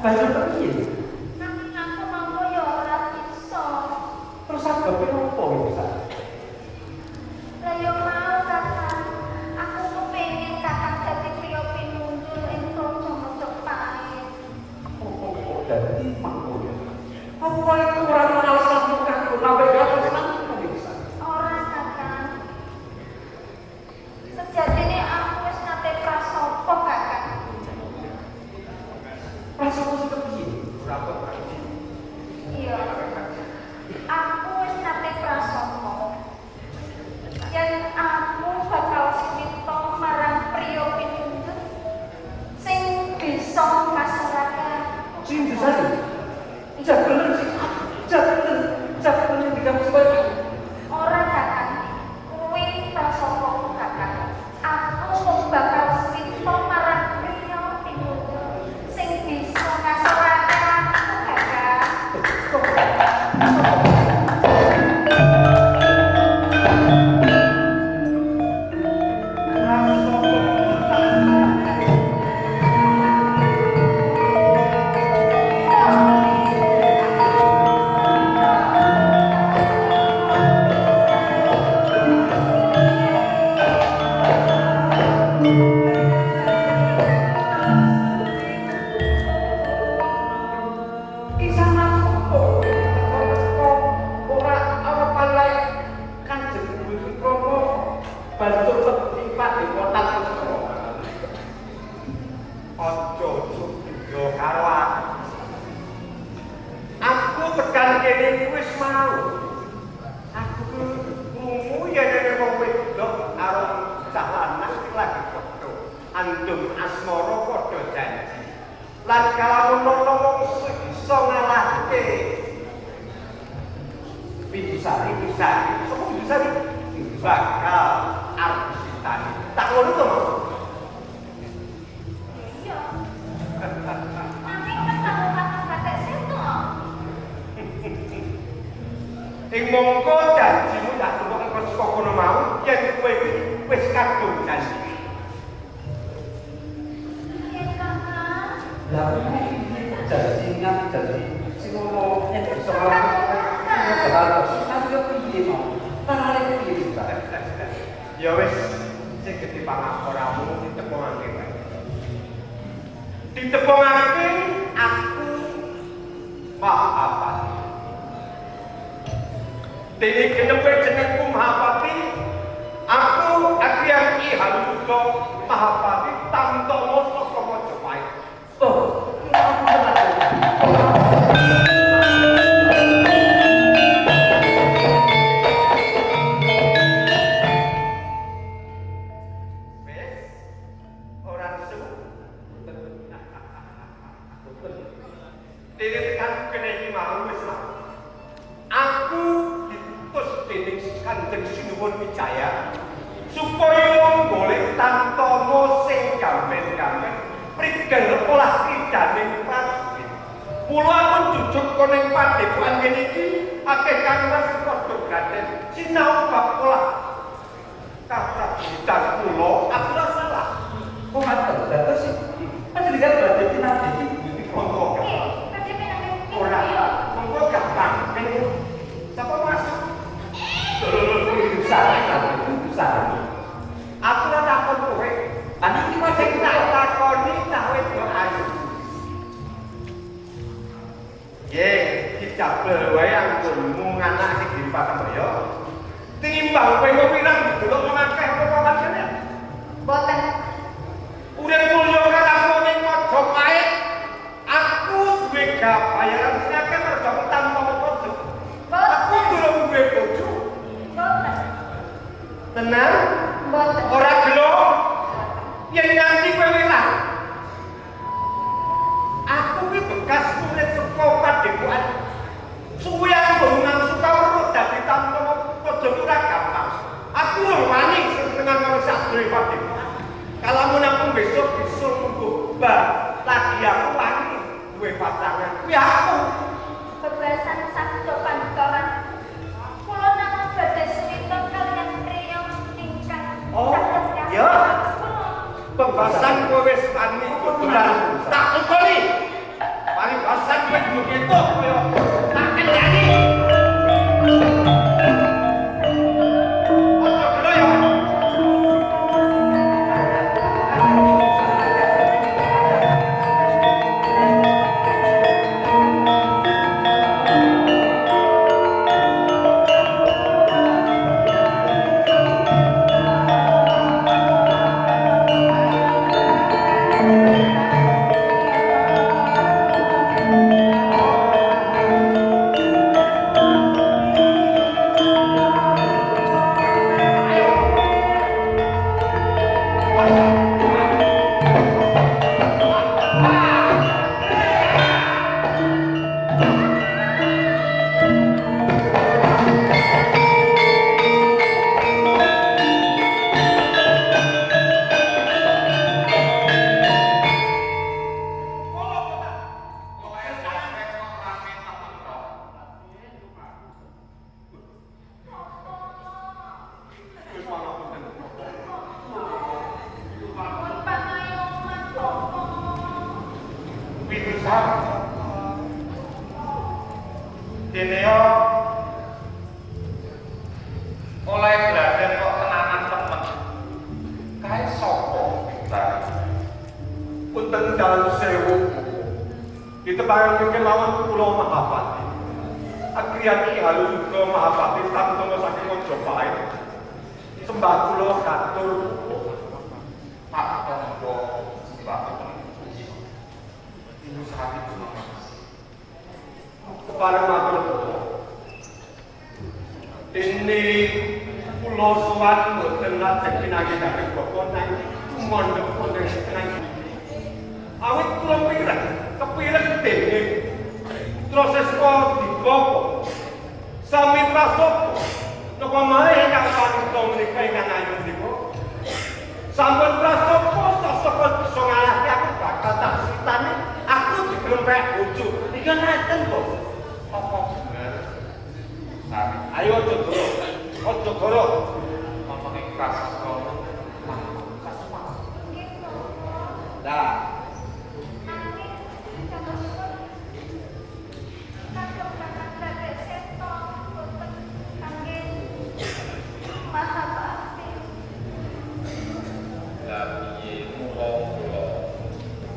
Banjur kepiye? Nanging aku mampu ya ora bisa. Terus sababe opo bisa? Lah yo mau Kakang. Aku kepengin Kakang dadi priya pinunjul ing Praja Majapahit. Oh, dadi mangko ya. Apa itu ora alasan mukaku sampe dapat nang bisa? Ora Kakang. Sejatine aku wis nate prasopo Kakang. Prasopo sing kepiye? Ora kok. Iya. Aku wis nate prasopo. Yen aku bakal swita marang priya pinunjul sing bisa masyarakat. Sing bisa. Jabelan sing jabelan di kampus baru. Ora Kakang. Kuwi prasopo Kakang. Aku mung bakal swita marang priya pinunjul sing bisa masyarakat Kakang. Andung asmara padha janji lan kalamun ana wong iso ngalahke Bidusari sapa Bidusari bakal arep ditani tak ngono to Mas Iya. Nanti ketemu Kakang Batek Seto. ing mongko janjimu tak tukok saka kono mau yen kowe iki wis kadung janji Lah ini jadi sing ngono nek iso nglakukan tapi yo piye mau tarare piye bisa ya wis sing gedhe pangaporamu ditepungake wae ditepungake aku Mahapati dene genepe jenengku Mahapati aku Akyang Ki Haludo Mahapati Tamtomo saka Majapahit. oh aku tenan supaya golek Tamtomo sing gamen-gamen prigel olah kridaning prajurit. Kula pun jujuk koning padepokan kene iki akeh kangmas padha gaden sinau bab olah kaprajuritan kula ora salah. kok ngaten dados iki panjenengan badhe tinampi iki Monggo. Tadi menang Ora, monggo gampang. Sapa Mas? Besar. Aku ora takon kowe. Anak iki kok Sing tak takoni cah wedok ayu. Ye, dicabel wae anggonmu nganak sing di Patamaya. Timbang kowe kepirang didelok wong akeh apa pancene? Boten. Urip mulya karo ning Majapahit. Aku duwe bayaran sing akeh mergo tanpa bojo. Aku durung duwe bojo. Boten. Tenang? Boten. Ora gelo. Yen nganti kowe wilang. Aku iki bekas murid saka padepokan. Suwe aku nang Sukawuru dadi tanpa bojo ora gampang. Aku ora wani senengan karo sadure padepokan. Kalamun aku besok bisa munggo lagi aku wani duwe pasangan. Kuwi aku. Bebasan sabda pandukawan. Kula namung badhe swita kaliyan priya ingkang Oh, saged ya. ngasih kula. Pembahasan kowe wis wani dodolan. Tak tukoni. paribasan kowe begitu koyo tak kendani. Ojo gelo ya. Deneo oleh belajar kok tenanan temen kae sapa pintar punten dalem sewu ditebarang kemawon kula Mahapati Agriyati Halundra Mahapati Tantono saking Majapahit sembah kula katur Pak Tonggo sembah Ibu Sari kepada matur ini pulau suwan boten lajeng pinanggih dhateng Bapak nanging mondhok wonten setengah awit kula pireng kepireng dening Traseswa Digopo sami prasopo napa malih ingkang panuta menika ingkang ayu menika sampun prasopo sasaka bisa ngalahke aku bakal tak critani aku digrempek bojo iki ngaten kok apa bener sami ayo aja goro ana ing prasaja dah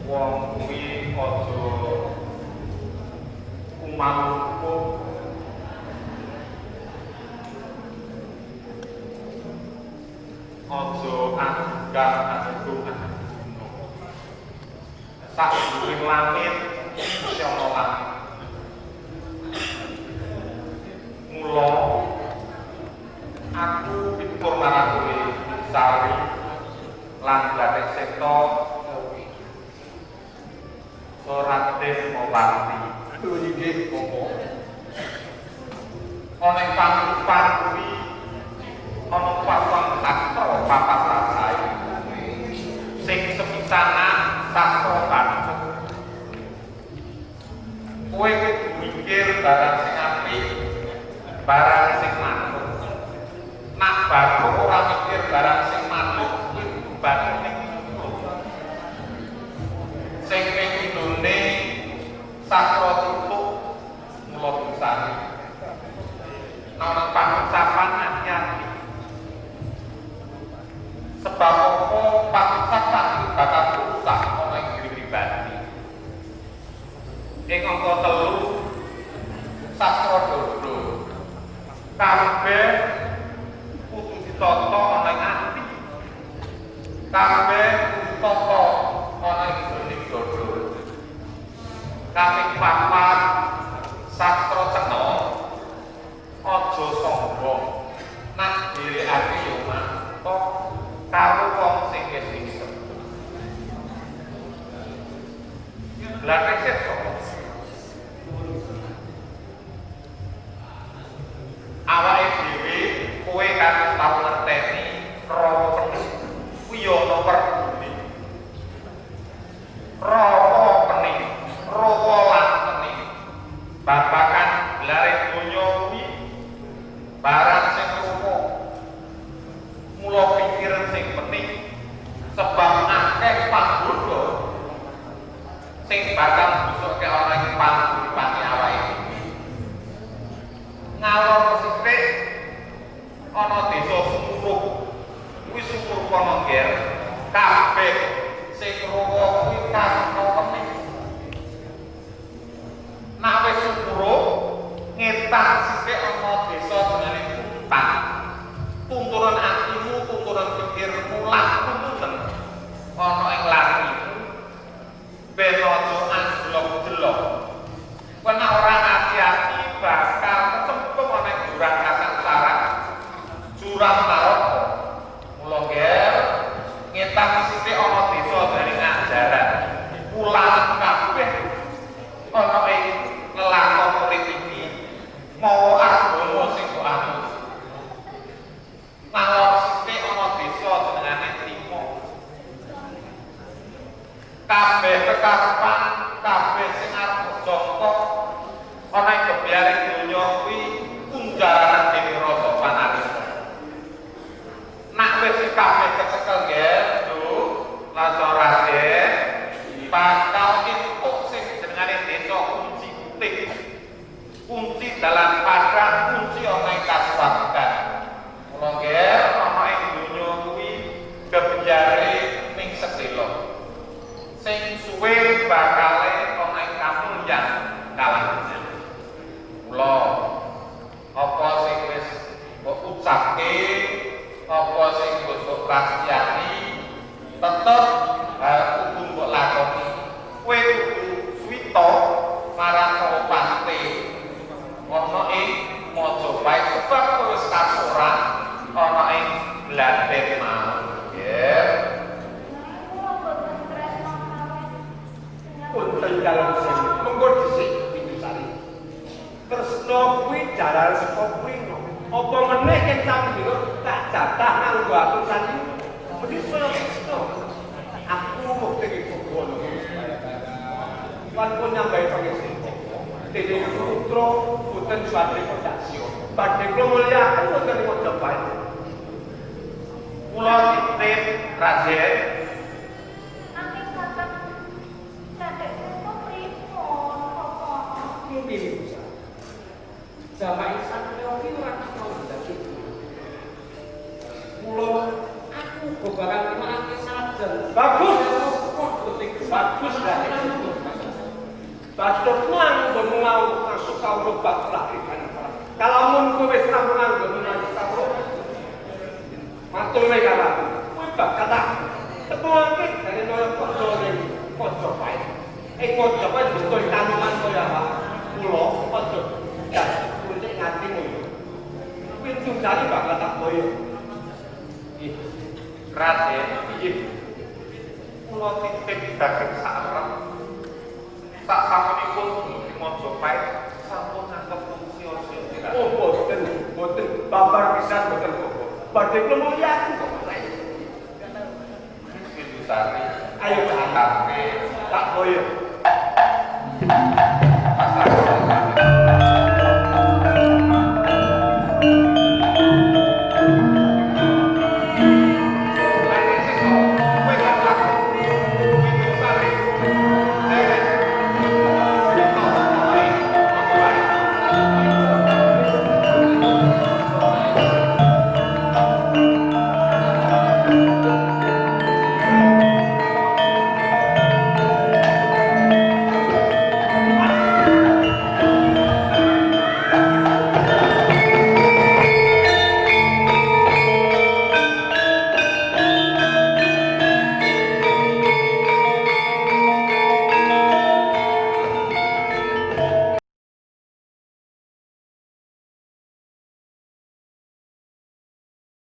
wong kuwi aja kumanku aja anggap aku sak dhuwur langit isih ana langit mula aku pitur marang kowe sari lan Gatheng Seta Raden Mowanti inggih Bapak ana ing pangrupan kuwi ana papan sastra papat rasai sing sepisanan sastra kancuk kowe kudu mikir barang sing apik barang sing manut nak baru ora mikir barang sing manut kuwi kudu ning sing pindhone sastra tutuk mula pisane ana pangucapan ati-ati sebab apa pangucapan bakal rusak ana ing diri pribadi ing angka 3 sastra dodo kabeh kudu ditata ana ing ati kabeh kudu ditata ana ing jroning dodo kaping 4 sastra cena aja sombong nak dherekake yo mantuk karo wong sing kesisem lha kesek sapa awake dhewe kowe kan tau ngerteni rawa pening kuwi yo ana pergune rawa pening rawa lan pening babakan gelare donya kuwi barang sing rupa mula pikiran sing penting sebab akeh panggoda sing bakal busuk nek ana ing panguripane awake ngalor sithik ana desa Sumuruh kuwi syukur kono ger kabeh sing krungu kuwi kasowane nek wis Sumuruh ngetak sithik ana desa jenenge Kuntang tuntunan atimu tuntunan pikirmu lan tuntunan ana ing latimu ben aja anjlok-jlok wen ora hati-hati bakal kecemplung ana ing jurang kasangsara jurang neraka mula ger ngetak sithik ana desa dari ajaran ulangan kabeh ana ing lelakon urip iki mawa agama sing kok anut ngalor sithik ana desa jenengane Trimo kabeh kekarepan kabeh sing arep jongkok ana ing kebiaring donya kuwi kunjaran dening rasa panarima nak wis kabeh kecekel nggih lho rasa raden bakal entuk sing jenengane desa kunci putih kunci dalan padang kunci ana ing kasuwargan mula nggih ana ing donya kuwi kebiare ning sedelo sing suwe bakale ana ing kamulyan kalangan mula apa sing wis mbok ucapke apa sing wis mbok praktiyani tetep kudu mbok lakoni kowe kudu suwita marang opate ana ing Majapahit sebab kowe wis kasoran ana ing Bladen mau nggih Punten dalam sini, monggo dhisik Bindusari. Tresna kuwi jalan saka kuwi. Apa meneh kencang dino tak jatah nganggo aku sani. Mesti tresna. Aku mukti iki ngono. Kan pun nyambai pangisi. Dene putra boten suwatri kodasya. Badhe kula mulyakaken wonten ing Majapahit. kula titip Raden Mungkin bisa. Zaman Satrio ki ora tau dadi. Mula aku kok bakal ngemake sajen. Bagus. Bagus lah. Bagus manggon mau masuk kawruh bab lakikan. Kalamun kowe wis rampung nganggo menawi kawruh. Matur wae kalah. Kowe bab kata. Tetuanke dari noyo padha ning Majapahit. Majapahit betul tanaman kaya apa? Kula padha dan kulit nganti ngono. Pintu jari bakal tak boyo. Raden Piye? kula titip dagem sarep sak sapunipun dumugi Majapahit sampun nganggep sio-sio Oh, boten babar pisan boten kok. Badhe kula mulyaken kok. Bindusari Ayo tak tak boyo.